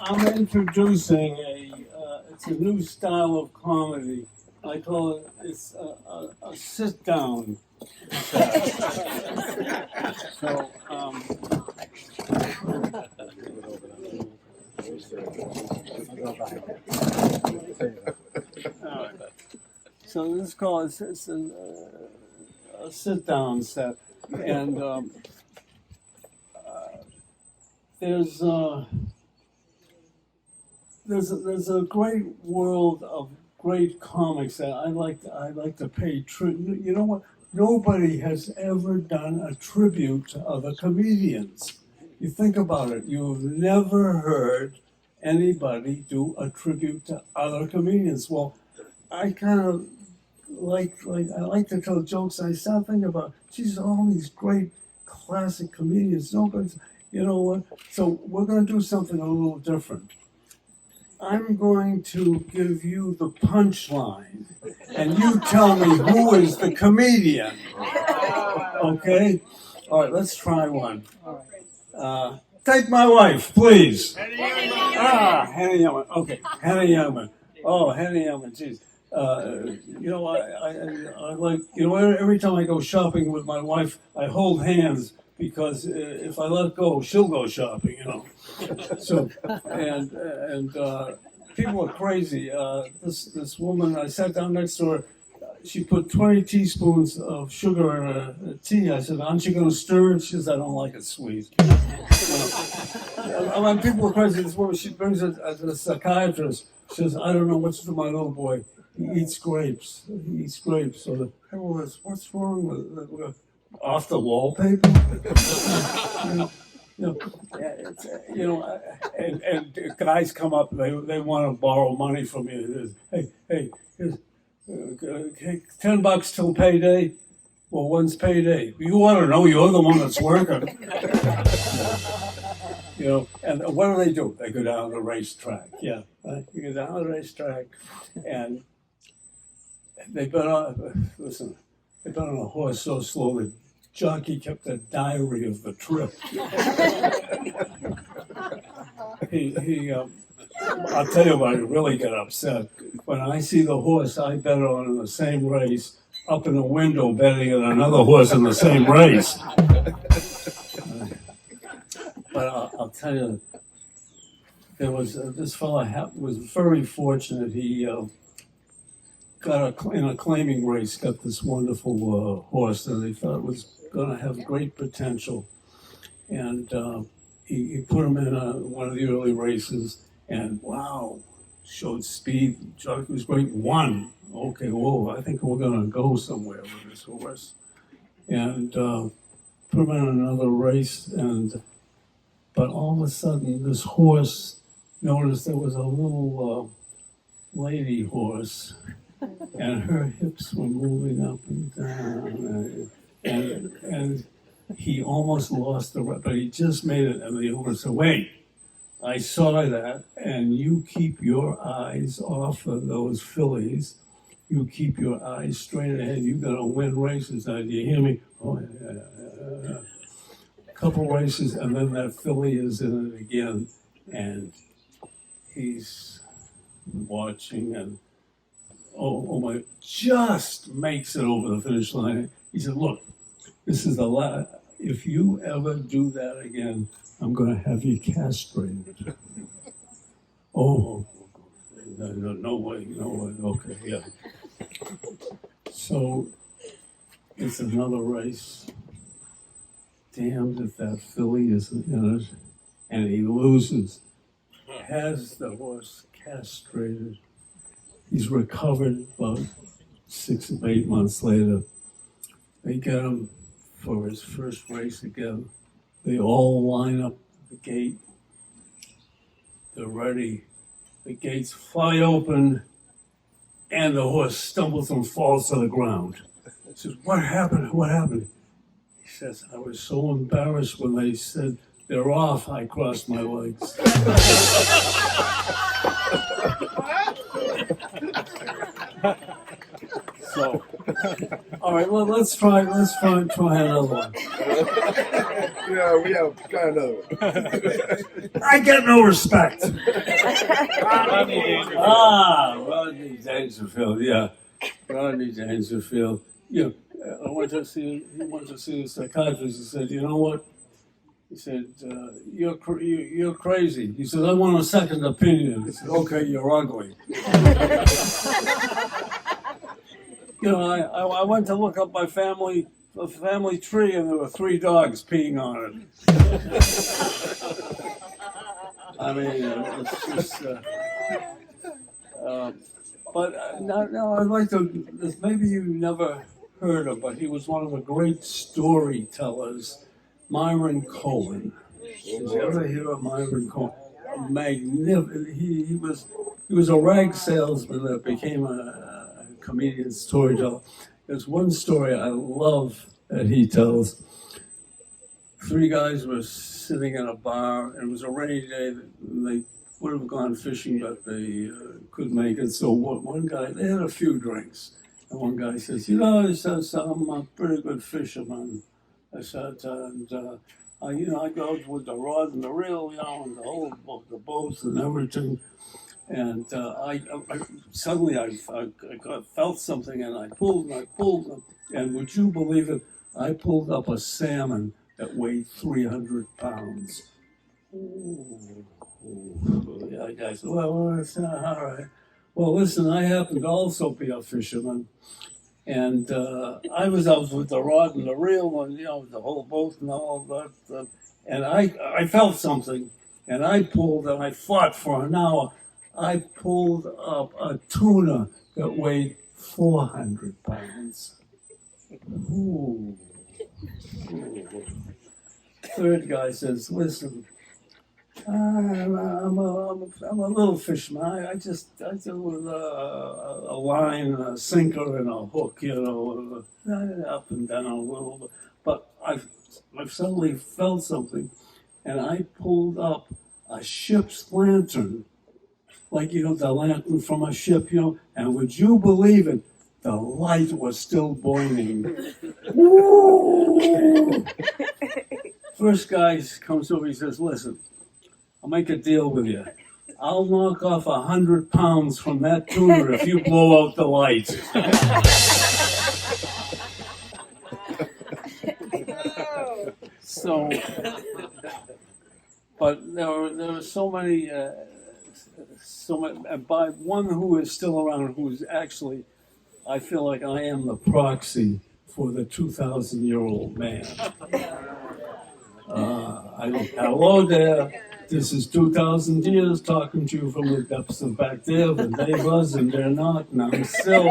I'm introducing it's a new style of comedy. I call it's a sit down. So, all right. So this is called it's a sit down set, and there's there's a great world of great comics that I like to pay tribute. You know what? Nobody has ever done a tribute to other comedians. You think about it. You've never heard anybody do a tribute to other comedians. Well, I kind of I like to tell jokes. I start thinking about, geez, all these great classic comedians. Nobody's, you know what? So we're going to do something a little different. I'm going to give you the punchline, and you tell me who is the comedian. Okay? All right, let's try one. Take my wife, please. Henny Youngman. Okay, Henny Youngman. Oh, Henny Youngman, jeez. You know, I like, you know, every time I go shopping with my wife, I hold hands because if I let go, she'll go shopping, you know. So, and people are crazy. This woman, I sat down next to her. She put 20 teaspoons of sugar in a tea. I said, "Aren't you going to stir it?" She says, "I don't like it sweet." I mean, people are crazy. This woman, she brings it as a psychiatrist. She says, "I don't know what's to my little boy. He eats grapes. He eats grapes." So the everyone goes, "What's wrong with it?" Off the wallpaper? And guys come up, they want to borrow money from you. Hey, here's, $10 till payday. Well, when's payday? You want to know, you're the one that's working. You know, and what do? They go down the racetrack. Yeah, right? You go down the racetrack, and they bet on. Listen, they bet on a horse so slow that jockey kept a diary of the trip. I'll tell you what, I really get upset. When I see the horse I bet on in the same race, up in the window betting on another horse in the same race. But I'll tell you, there was this fellow was very fortunate. He got in a claiming race, got this wonderful horse that he thought was going to have great potential, and he put him in one of the early races, and wow, showed speed. Jockey was great, won. Okay, whoa, I think we're going to go somewhere with this horse, and put him in another race, but all of a sudden this horse noticed there was a little lady horse, and her hips were moving up and down, and he almost lost the race, but he just made it. And the owner said, "Wait, I saw that, and you keep your eyes off of those fillies. You keep your eyes straight ahead. You got to win races. Now, do you hear me?" Oh, yeah. Couple races, and then that filly is in it again, and he's watching, and oh my, just makes it over the finish line. He said, "Look, this is the last. If you ever do that again, I'm going to have you castrated." Oh, no way. Okay, yeah. So it's another race. Damned if that filly isn't in it, and he loses. Has the horse castrated. He's recovered about 6 or 8 months later. They get him for his first race again. They all line up at the gate. They're ready. The gates fly open, and the horse stumbles and falls to the ground. He says, "What happened? What happened?" He says, "I was so embarrassed when they said they're off, I crossed my legs." So All right, well, let's try another one. Yeah, we have try another one. I get no respect. Rodney Dangerfield. Rodney Dangerfield, yeah. Rodney Dangerfild. Yeah, I went to see, he went to see a psychiatrist. He said, you know what? He said, you're crazy. He said, I want a second opinion. He said, okay, you're ugly. You know, I went to look up my family tree, and there were 3 dogs peeing on it. I mean, it's just. But now I'd like to. Maybe you never heard of, but he was one of the great storytellers, Myron Cohen. Did you ever hear of Myron Cohen? Magnificent. He was a rag salesman that became a comedian storyteller. There's one story I love that he tells. 3 guys were sitting in a bar, and it was a rainy day. They would have gone fishing, but they couldn't make it. So one guy, they had a few drinks, and one guy says, "You know," he says, "I'm a pretty good fisherman." I said, and I go with the rod and the reel, and the whole the boats and everything. And I suddenly I felt something, and I pulled, and would you believe it? I pulled up a salmon that weighed 300 pounds. Ooh. Yeah, I said, well, it's all right. Well, listen, I happen to also be a fisherman, and I was out with the rod and the reel, and the whole boat and all that, and I felt something, and I pulled, and I fought for an hour. I pulled up a tuna that weighed 400 pounds. Ooh. Third guy says, listen, I'm a little fisherman. I just with a line, a sinker, and a hook, up and down a little bit. But I suddenly felt something, and I pulled up a ship's lantern, like the lantern from a ship, And would you believe it? The light was still burning. First guy comes over, he says, listen, I'll make a deal with you. I'll knock off 100 pounds from that tuna if you blow out the light. So, but there are so many, and by one who is still around, who is actually, I feel like I am the proxy for the 2,000-year-old man. Hello there. This is 2,000 years talking to you from the depths of back there, but they was and they're not, and I'm still.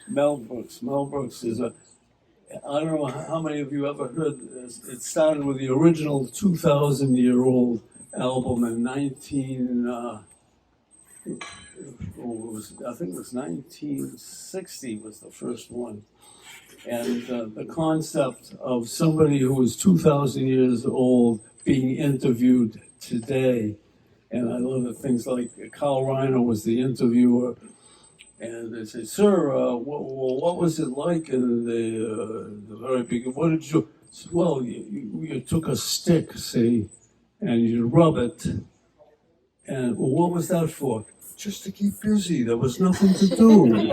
Mel Brooks. Mel Brooks is I don't know how many of you ever heard this. It started with the original 2,000-year-old album in I think it was 1960 was the first one. And the concept of somebody who is 2,000 years old being interviewed today. And I love that things like Carl Reiner was the interviewer. And they say, sir, what was it like in the very beginning? What did you, well, you took a stick, see, and you rub it. And well, what was that for? Just to keep busy. There was nothing to do.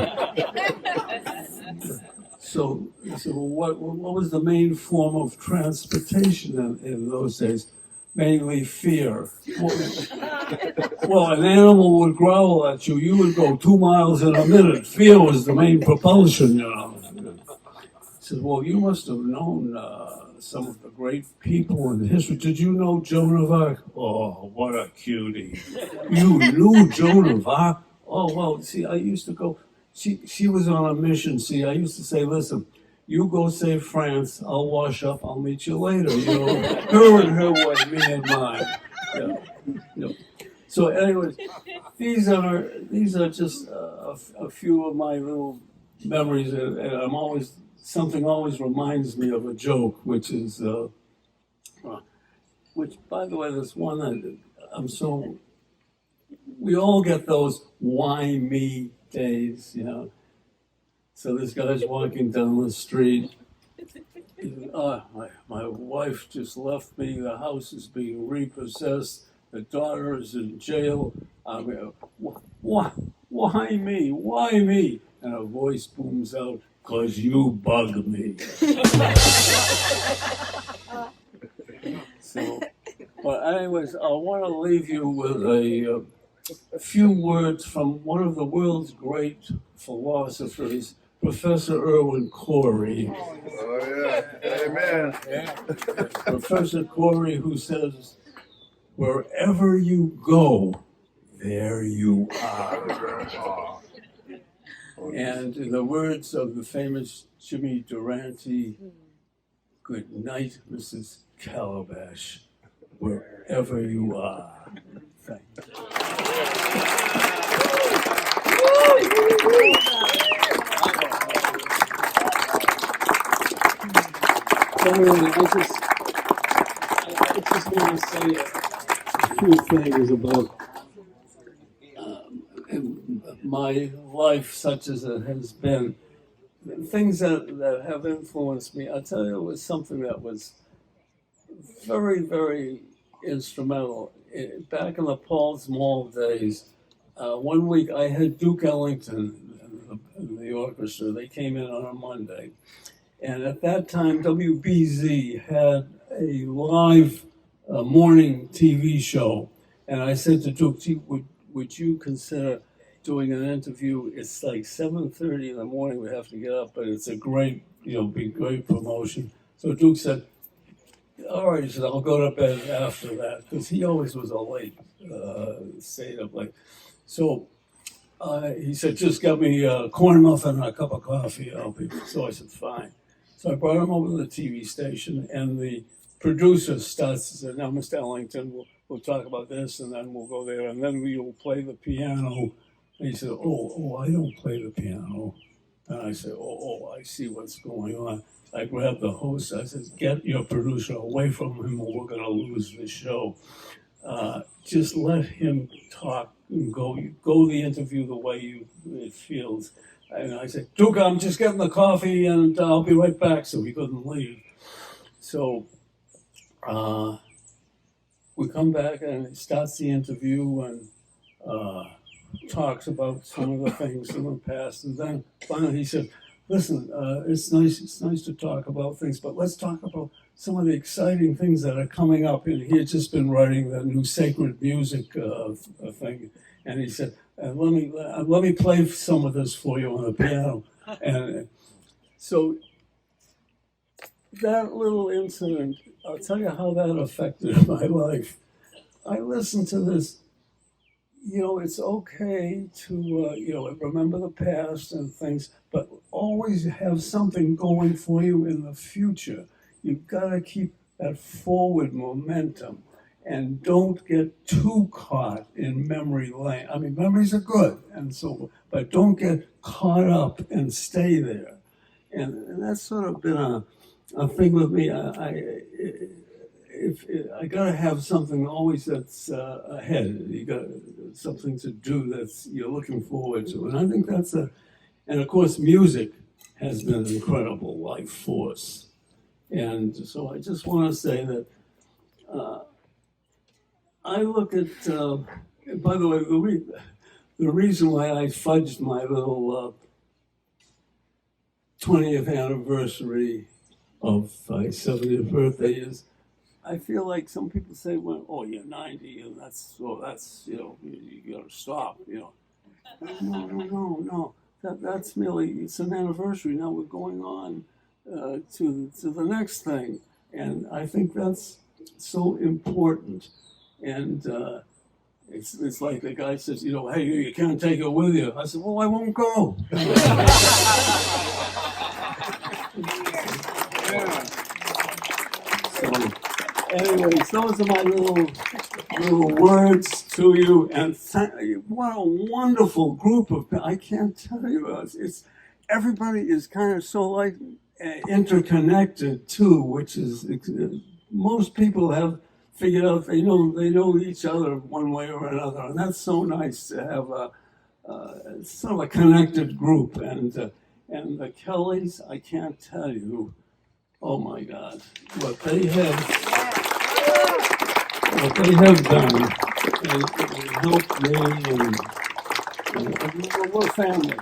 So what was the main form of transportation in those days? Mainly fear. Well, an animal would growl at you. You would go 2 miles in a minute. Fear was the main propulsion, He said, well, you must have known some of the great people in history. Did you know Joan of Arc? Oh, what a cutie. You knew Joan of Arc? Oh, well, see, I used to go... She was on a mission. See, I used to say, listen, you go save France, I'll wash up, I'll meet you later. Her and her way, me and mine. Yeah. So anyways, these are just a few of my little memories, and something always reminds me of a joke, which is, which by the way, there's one that we all get those why me days, So this guy's walking down the street. My wife just left me. The house is being repossessed. The daughter is in jail. I mean, why me? Why me? And a voice booms out, "'Cause you bug me." So, but anyways, I want to leave you with a few words from one of the world's great philosophers, Professor Erwin Corey. Oh, yeah. Amen. Professor Corey, who says, "Wherever you go, there you are." And in the words of the famous Jimmy Durante, "Good night, Mrs. Calabash, wherever you are." Thank you. So anyway, I just want to say a few things about my life, such as it has been. Things that have influenced me. I'll tell you, it was something that was very, very instrumental. Back in the Paul's Mall days, one week I had Duke Ellington in the orchestra. They came in on a Monday. And at that time, WBZ had a live morning TV show. And I said to Duke, would you consider doing an interview? It's like 7:30 in the morning. We have to get up, but it's a great, be great promotion. So Duke said, "All right," he said, "I'll go to bed after that," because he always was a late, stayed up late. So he said, "Just get me a corn muffin and a cup of coffee." So I said, "Fine." So I brought him over to the TV station, and the producer starts to say, "Now, Mr. Ellington, we'll talk about this, and then we'll go there, and then we will play the piano." And he said, oh, I don't play the piano. And I said, oh, I see what's going on. I grabbed the host. I said, "Get your producer away from him, or we're going to lose the show. Just let him talk and go the interview the way it feels." And I said, "Duke, I'm just getting the coffee, and I'll be right back." So he couldn't leave. So we come back, and he starts the interview and talks about some of the things in the past. And then finally he said, "Listen, it's nice to talk about things, but let's talk about some of the exciting things that are coming up." And he had just been writing the new sacred music thing. And he said, let me play some of this for you on the piano. And so that little incident, I'll tell you how that affected my life. I listened to this. It's okay to, remember the past and things, but always have something going for you in the future. You've got to keep that forward momentum and don't get too caught in memory lane. I mean, memories are good, but don't get caught up and stay there. And that's sort of been a thing with me. I gotta have something always that's ahead. You got something to do that's you're looking forward to, and I think and of course, music has been an incredible life force. And so I just want to say that I look at. By the way, the reason why I fudged my little 20th anniversary of my 70th birthday is. I feel like some people say, "Well, oh, you're 90, and that's you got to stop." No. That's merely it's an anniversary. Now we're going on to the next thing, and I think that's so important. And it's like the guy says, "Hey, you can't take it with you." I said, "Well, I won't go." Anyways, those are my little words to you, and what a wonderful group of people. I can't tell you, it's everybody is kind of so like interconnected too, which is most people have figured out they know each other one way or another, and that's so nice to have it's sort of a connected group, and the Kellys, I can't tell you, oh my God, what they have done and helped me, and we're family.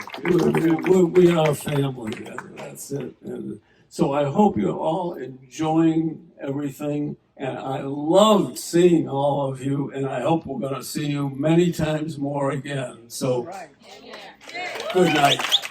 We are family. That's it. And so I hope you're all enjoying everything. And I loved seeing all of you. And I hope we're going to see you many times more again. So good night.